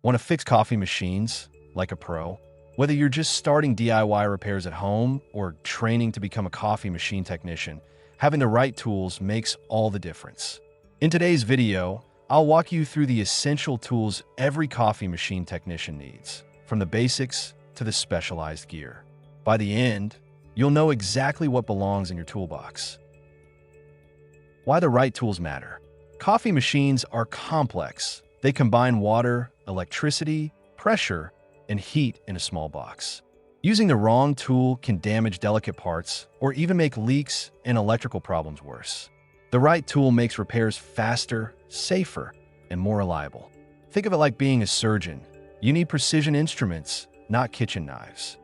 Want to fix coffee machines like a pro? Whether you're just starting DIY repairs at home or training to become a coffee machine technician, having the right tools makes all the difference. In today's video, I'll walk you through the essential tools every coffee machine technician needs, from the basics to the specialized gear. By the end, you'll know exactly what belongs in your toolbox. Why the right tools matter. Coffee machines are complex. They combine water, electricity, pressure, and heat in a small box. Using the wrong tool can damage delicate parts or even make leaks and electrical problems worse. The right tool makes repairs faster, safer, and more reliable. Think of it like being a surgeon. You need precision instruments, not kitchen knives.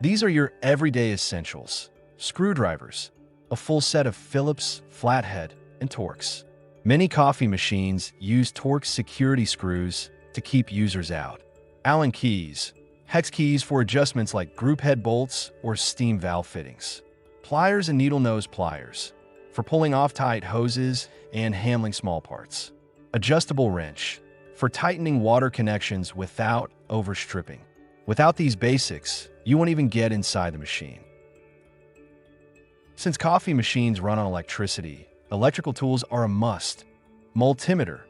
These are your everyday essentials. Screwdrivers, a full set of Phillips, flathead, and Torx. Many coffee machines use Torx security screws to keep users out. Allen keys, hex keys for adjustments like group head bolts or steam valve fittings. Pliers and needle nose pliers for pulling off tight hoses and handling small parts. Adjustable wrench for tightening water connections without overstripping. Without these basics, you won't even get inside the machine. Since coffee machines run on electricity, electrical tools are a must. Multimeter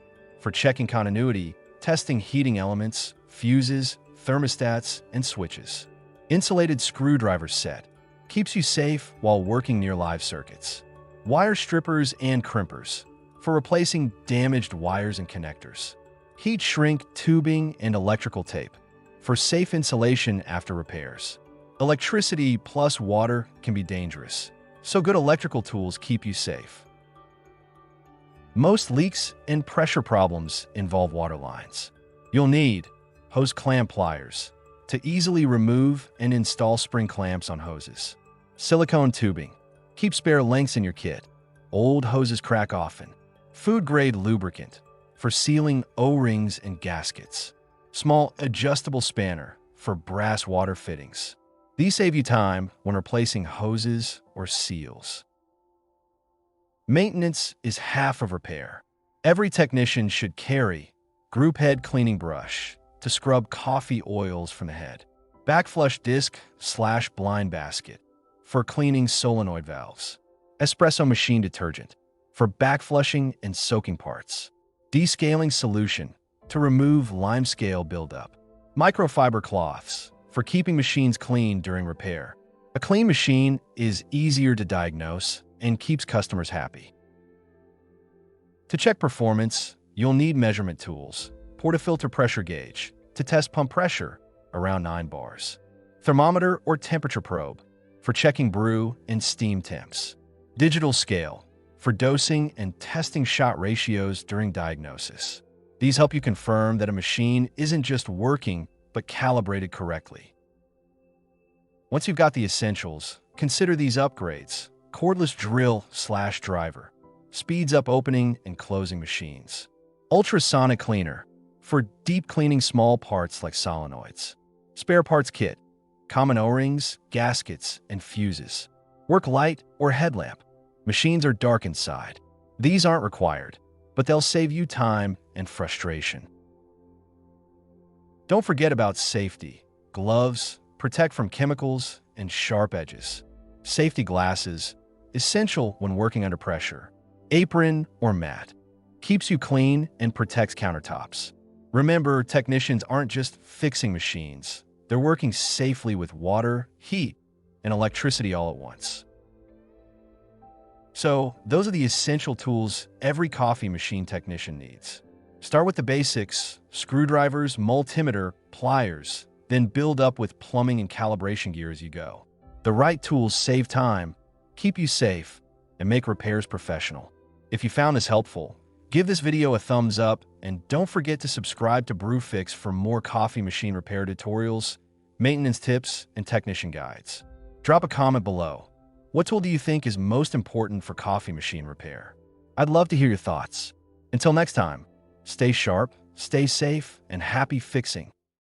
for checking continuity, testing heating elements, fuses, thermostats, and switches. Insulated screwdriver set keeps you safe while working near live circuits. Wire strippers and crimpers for replacing damaged wires and connectors. Heat shrink tubing and electrical tape for safe insulation after repairs. Electricity plus water can be dangerous, so good electrical tools keep you safe. Most leaks and pressure problems involve water lines. You'll need hose clamp pliers to easily remove and install spring clamps on hoses. Silicone tubing. Keep spare lengths in your kit. Old hoses crack often. Food-grade lubricant for sealing O-rings and gaskets. Small adjustable spanner for brass water fittings. These save you time when replacing hoses or seals. Maintenance is half of repair. Every technician should carry group head cleaning brush to scrub coffee oils from the head. Backflush disc/blind basket for cleaning solenoid valves. Espresso machine detergent for backflushing and soaking parts. Descaling solution to remove limescale buildup. Microfiber cloths for keeping machines clean during repair. A clean machine is easier to diagnose and keeps customers happy. To check performance, you'll need measurement tools. Portafilter pressure gauge to test pump pressure around 9 bars. Thermometer or temperature probe for checking brew and steam temps. Digital scale for dosing and testing shot ratios during diagnosis. These help you confirm that a machine isn't just working, but calibrated correctly. Once you've got the essentials, consider these upgrades. Cordless drill/driver speeds up opening and closing machines. Ultrasonic cleaner for deep cleaning small parts like solenoids. Spare parts kit, common O-rings, gaskets, and fuses. Work light or headlamp. Machines are dark inside. These aren't required, but they'll save you time and frustration. Don't forget about safety. Gloves protect from chemicals and sharp edges. Safety glasses, essential when working under pressure. Apron or mat, keeps you clean and protects countertops. Remember, technicians aren't just fixing machines. They're working safely with water, heat, and electricity all at once. So, those are the essential tools every coffee machine technician needs. Start with the basics: screwdrivers, multimeter, pliers, then build up with plumbing and calibration gear as you go. The right tools save time, keep you safe, and make repairs professional. If you found this helpful, give this video a thumbs up and don't forget to subscribe to BrewFix for more coffee machine repair tutorials, maintenance tips, and technician guides. Drop a comment below. What tool do you think is most important for coffee machine repair? I'd love to hear your thoughts. Until next time, stay sharp, stay safe, and happy fixing.